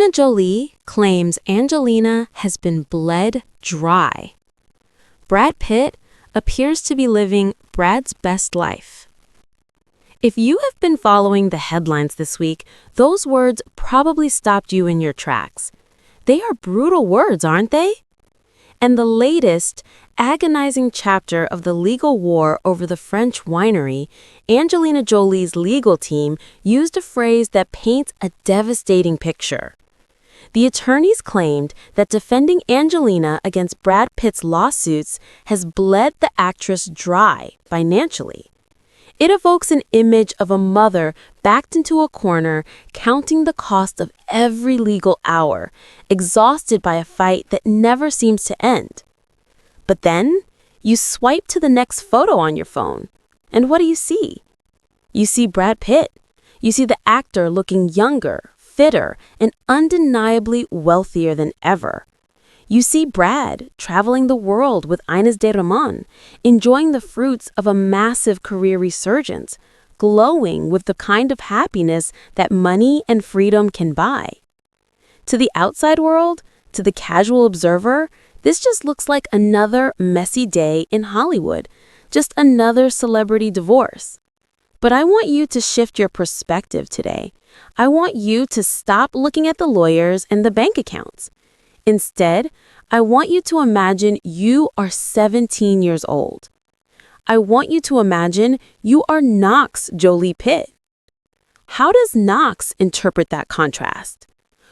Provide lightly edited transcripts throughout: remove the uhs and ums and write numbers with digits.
Angelina Jolie claims Angelina has been bled dry. Brad Pitt appears to be living Brad's best life. If you have been following the headlines this week, those words probably stopped you in your tracks. They are brutal words, aren't they? And the latest, agonizing chapter of the legal war over the French winery, Angelina Jolie's legal team used a phrase that paints a devastating picture. The attorneys claimed that defending Angelina against Brad Pitt's lawsuits has bled the actress dry financially. It evokes an image of a mother backed into a corner, counting the cost of every legal hour, exhausted by a fight that never seems to end. But then, you swipe to the next photo on your phone, and what do you see? You see Brad Pitt. You see the actor looking younger, fitter, and undeniably wealthier than ever. You see Brad traveling the world with Inés de Ramón, enjoying the fruits of a massive career resurgence, glowing with the kind of happiness that money and freedom can buy. To the outside world, to the casual observer, this just looks like another messy day in Hollywood, just another celebrity divorce. But I want you to shift your perspective today. I want you to stop looking at the lawyers and the bank accounts. Instead, I want you to imagine you are 17 years old. I want you to imagine you are Knox Jolie-Pitt. How does Knox interpret that contrast?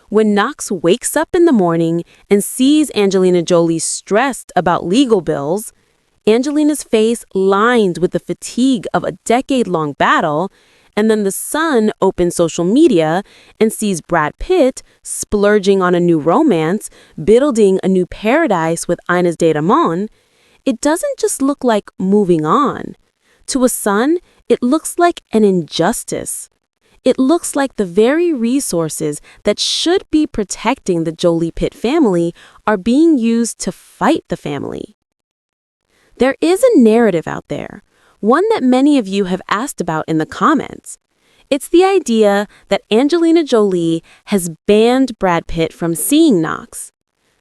When Knox wakes up in the morning and sees Angelina Jolie stressed about legal bills, Angelina's face lined with the fatigue of a decade-long battle, and then the son opens social media and sees Brad Pitt splurging on a new romance, building a new paradise with Inés de Ramón, it doesn't just look like moving on. To a son, it looks like an injustice. It looks like the very resources that should be protecting the Jolie-Pitt family are being used to fight the family. There is a narrative out there, one that many of you have asked about in the comments. It's the idea that Angelina Jolie has banned Brad Pitt from seeing Knox,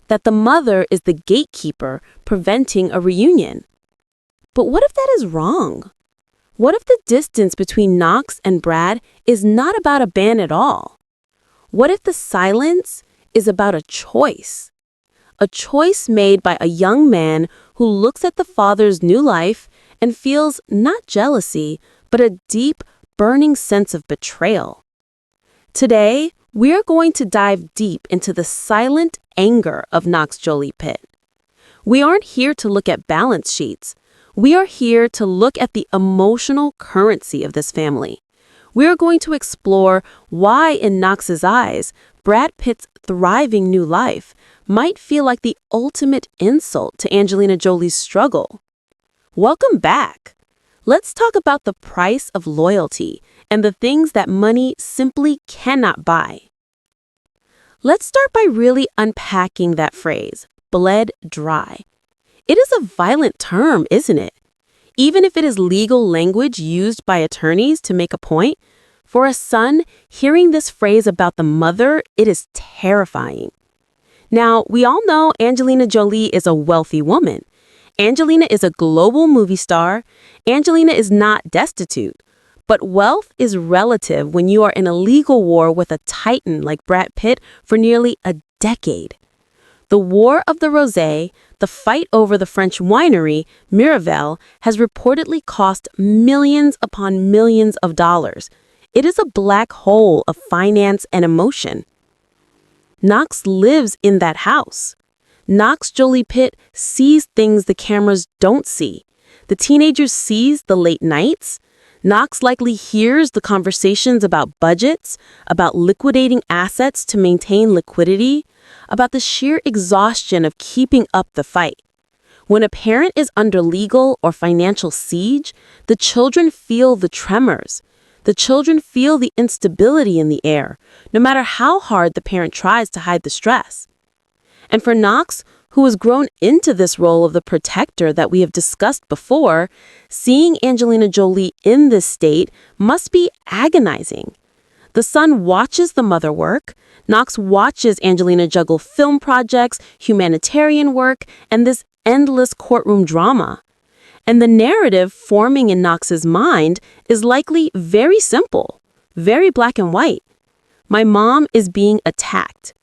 that the mother is the gatekeeper preventing a reunion. But what if that is wrong? What if the distance between Knox and Brad is not about a ban at all? What if the silence is about a choice? A choice made by a young man who looks at the father's new life and feels not jealousy, but a deep, burning sense of betrayal. Today, we are going to dive deep into the silent anger of Knox Jolie-Pitt. We aren't here to look at balance sheets. We are here to look at the emotional currency of this family. We are going to explore why, in Knox's eyes, Brad Pitt's thriving new life might feel like the ultimate insult to Angelina Jolie's struggle. Welcome back. Let's talk about the price of loyalty and the things that money simply cannot buy. Let's start by really unpacking that phrase, bled dry. It is a violent term, isn't it? Even if it is legal language used by attorneys to make a point, for a son, hearing this phrase about the mother, it is terrifying. Now, we all know Angelina Jolie is a wealthy woman. Angelina is a global movie star. Angelina is not destitute. But wealth is relative when you are in a legal war with a titan like Brad Pitt for nearly a decade. The War of the Rosé, the fight over the French winery, Miraval, has reportedly cost millions upon millions of dollars. It is a black hole of finance and emotion. Knox lives in that house. Knox Jolie-Pitt sees things the cameras don't see. The teenager sees the late nights. Knox likely hears the conversations about budgets, about liquidating assets to maintain liquidity, about the sheer exhaustion of keeping up the fight. When a parent is under legal or financial siege, the children feel the tremors. The children feel the instability in the air, no matter how hard the parent tries to hide the stress. And for Knox, who has grown into this role of the protector that we have discussed before, seeing Angelina Jolie in this state must be agonizing. The son watches the mother work. Knox watches Angelina juggle film projects, humanitarian work, and this endless courtroom drama. And the narrative forming in Knox's mind is likely very simple, very black and white. My mom is being attacked,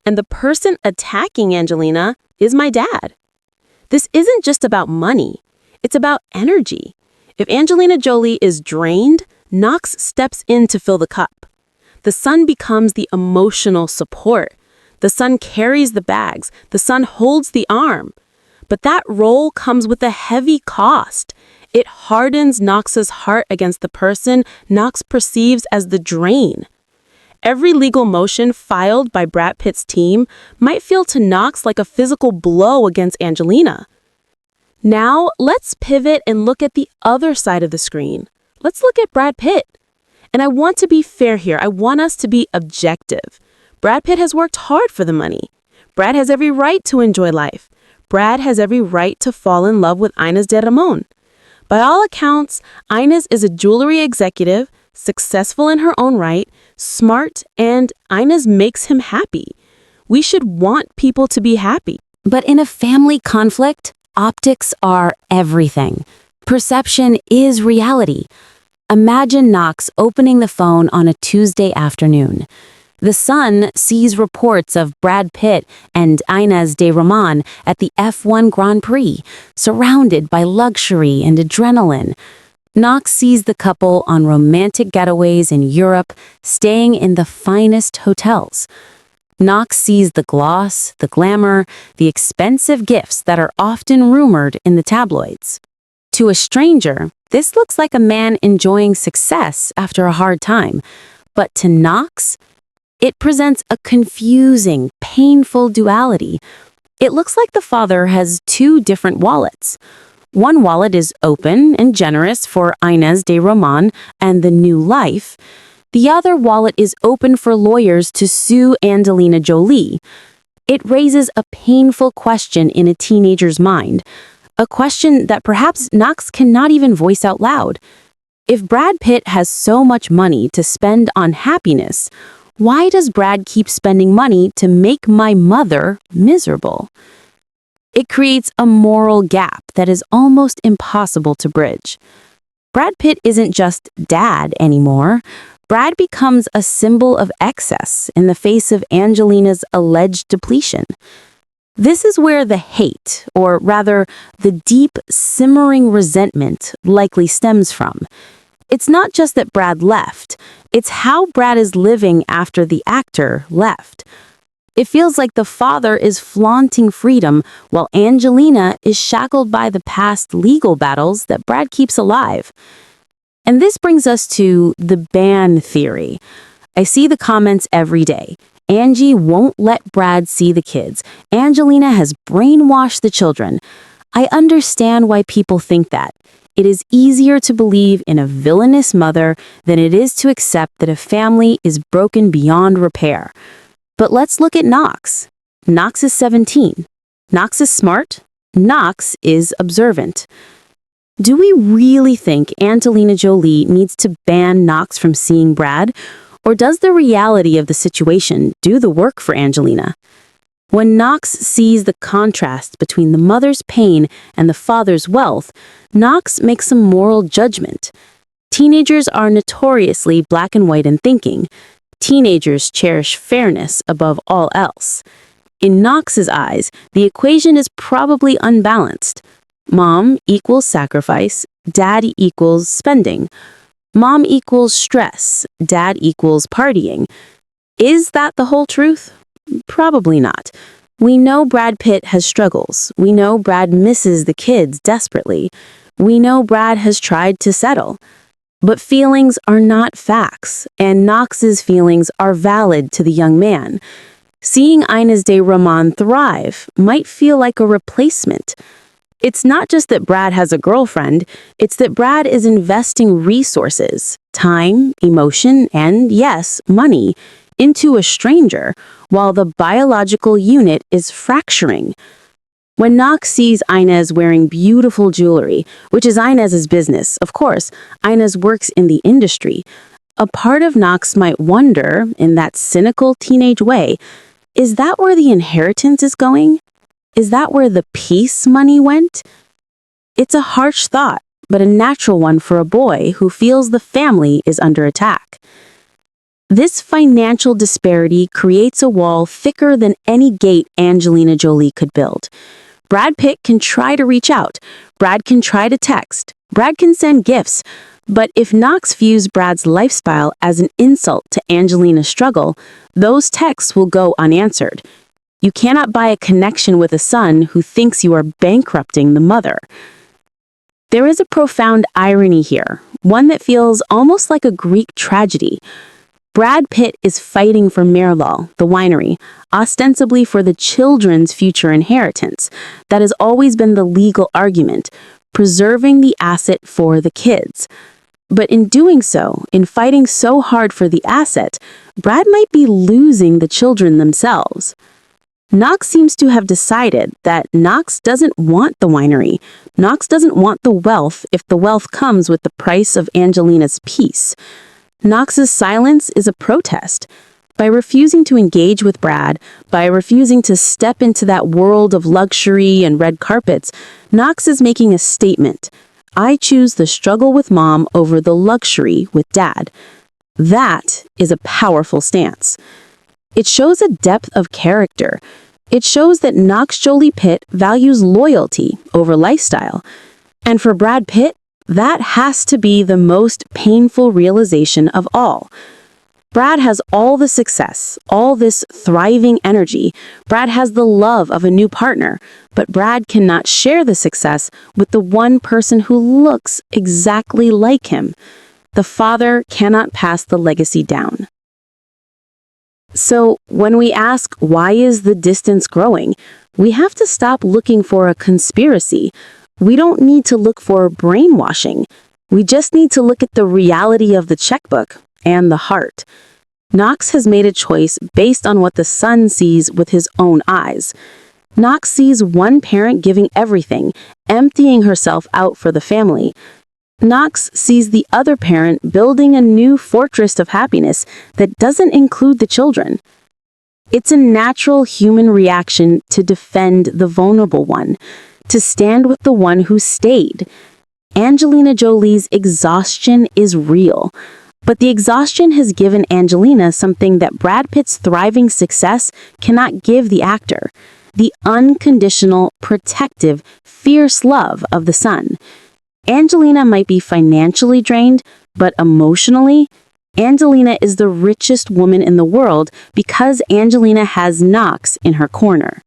and the person attacking Angelina is my dad. This isn't just about money. It's about energy. If Angelina Jolie is drained, Knox steps in to fill the cup. The son becomes the emotional support. The son carries the bags. The son holds the arm. But that role comes with a heavy cost. It hardens Knox's heart against the person Knox perceives as the drain. Every legal motion filed by Brad Pitt's team might feel to Knox like a physical blow against Angelina. Now, let's pivot and look at the other side of the screen. Let's look at Brad Pitt. And I want to be fair here. I want us to be objective. Brad Pitt has worked hard for the money. Brad has every right to enjoy life. Brad has every right to fall in love with Inés de Ramón. By all accounts, Inés is a jewelry executive, successful in her own right, smart, and Inés makes him happy. We should want people to be happy. But in a family conflict, optics are everything. Perception is reality. Imagine Knox opening the phone on a Tuesday afternoon. The son sees reports of Brad Pitt and Inés de Ramón at the F1 Grand Prix, surrounded by luxury and adrenaline. Knox sees the couple on romantic getaways in Europe, staying in the finest hotels. Knox sees the gloss, the glamour, the expensive gifts that are often rumored in the tabloids. To a stranger, this looks like a man enjoying success after a hard time. But to Knox, it presents a confusing, painful duality. It looks like the father has two different wallets. One wallet is open and generous for Inés de Ramón and the new life. The other wallet is open for lawyers to sue Angelina Jolie. It raises a painful question in a teenager's mind, a question that perhaps Knox cannot even voice out loud. If Brad Pitt has so much money to spend on happiness, why does Brad keep spending money to make my mother miserable? It creates a moral gap that is almost impossible to bridge. Brad Pitt isn't just dad anymore. Brad becomes a symbol of excess in the face of Angelina's alleged depletion. This is where the hate, or rather, the deep, simmering resentment likely stems from. It's not just that Brad left, it's how Brad is living after the actor left. It feels like the father is flaunting freedom while Angelina is shackled by the past legal battles that Brad keeps alive. And this brings us to the ban theory. I see the comments every day. Angie won't let Brad see the kids. Angelina has brainwashed the children. I understand why people think that. It is easier to believe in a villainous mother than it is to accept that a family is broken beyond repair. But let's look at Knox. Knox is 17. Knox is smart. Knox is observant. Do we really think Angelina Jolie needs to ban Knox from seeing Brad? Or does the reality of the situation do the work for Angelina? When Knox sees the contrast between the mother's pain and the father's wealth, Knox makes a moral judgment. Teenagers are notoriously black and white in thinking. Teenagers cherish fairness above all else. In Knox's eyes, the equation is probably unbalanced. Mom equals sacrifice, dad equals spending. Mom equals stress, dad equals partying. Is that the whole truth? Probably not. We know Brad Pitt has struggles. We know Brad misses the kids desperately. We know Brad has tried to settle. But feelings are not facts, and Knox's feelings are valid to the young man. Seeing Inés de Ramón thrive might feel like a replacement. It's not just that Brad has a girlfriend, it's that Brad is investing resources, time, emotion, and yes, money, into a stranger, while the biological unit is fracturing. When Knox sees Inés wearing beautiful jewelry, which is Inés's business, of course, Inés works in the industry, A part of Knox might wonder, in that cynical teenage way, is that where the inheritance is going? Is that where the peace money went? It's a harsh thought, but a natural one for a boy who feels the family is under attack. This financial disparity creates a wall thicker than any gate Angelina Jolie could build. Brad Pitt can try to reach out. Brad can try to text. Brad can send gifts. But if Knox views Brad's lifestyle as an insult to Angelina's struggle, those texts will go unanswered. You cannot buy a connection with a son who thinks you are bankrupting the mother. There is a profound irony here, one that feels almost like a Greek tragedy. Brad Pitt is fighting for Merlot, the winery, ostensibly for the children's future inheritance. That has always been the legal argument, preserving the asset for the kids. But in doing so, in fighting so hard for the asset, Brad might be losing the children themselves. Knox seems to have decided that Knox doesn't want the winery. Knox doesn't want the wealth if the wealth comes with the price of Angelina's peace. Knox's silence is a protest. By refusing to engage with Brad, by refusing to step into that world of luxury and red carpets, Knox is making a statement. I choose the struggle with mom over the luxury with dad. That is a powerful stance. It shows a depth of character. It shows that Knox Jolie-Pitt values loyalty over lifestyle. And for Brad Pitt, that has to be the most painful realization of all. Brad has all the success, all this thriving energy. Brad has the love of a new partner, but Brad cannot share the success with the one person who looks exactly like him. The father cannot pass the legacy down. So when we ask, why is the distance growing? We have to stop looking for a conspiracy. We don't need to look for brainwashing. We just need to look at the reality of the checkbook and the heart. Knox has made a choice based on what the son sees with his own eyes. Knox sees one parent giving everything, emptying herself out for the family. Knox sees the other parent building a new fortress of happiness that doesn't include the children. It's a natural human reaction to defend the vulnerable one, to stand with the one who stayed. Angelina Jolie's exhaustion is real, but the exhaustion has given Angelina something that Brad Pitt's thriving success cannot give the actor: the unconditional, protective, fierce love of the son. Angelina might be financially drained, but emotionally, Angelina is the richest woman in the world because Angelina has Knox in her corner.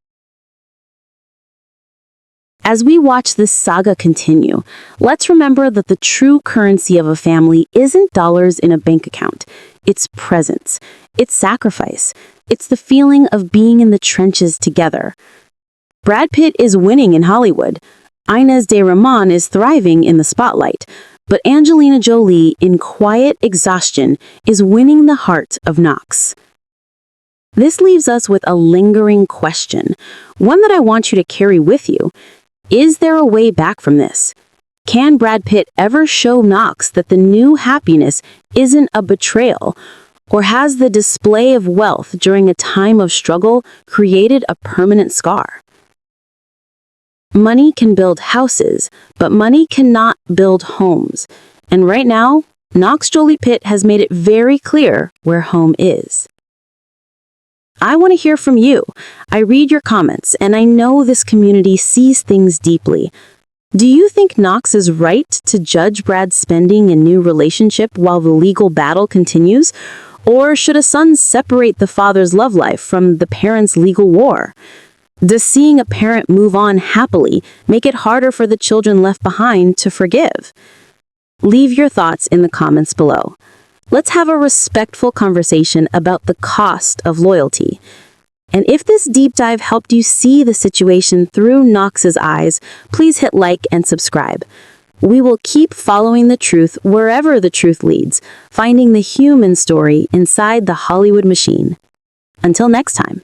As we watch this saga continue, let's remember that the true currency of a family isn't dollars in a bank account. It's presence. It's sacrifice. It's the feeling of being in the trenches together. Brad Pitt is winning in Hollywood. Inez de Ramon is thriving in the spotlight. But Angelina Jolie, in quiet exhaustion, is winning the heart of Knox. This leaves us with a lingering question, one that I want you to carry with you. Is there a way back from this? Can Brad Pitt ever show Knox that the new happiness isn't a betrayal? Or has the display of wealth during a time of struggle created a permanent scar? Money can build houses, but money cannot build homes. And right now, Knox Jolie-Pitt has made it very clear where home is. I want to hear from you. I read your comments, and I know this community sees things deeply. Do you think Knox is right to judge Brad's spending and new relationship while the legal battle continues? Or should a son separate the father's love life from the parent's legal war? Does seeing a parent move on happily make it harder for the children left behind to forgive? Leave your thoughts in the comments below. Let's have a respectful conversation about the cost of loyalty. And if this deep dive helped you see the situation through Knox's eyes, please hit like and subscribe. We will keep following the truth wherever the truth leads, finding the human story inside the Hollywood machine. Until next time.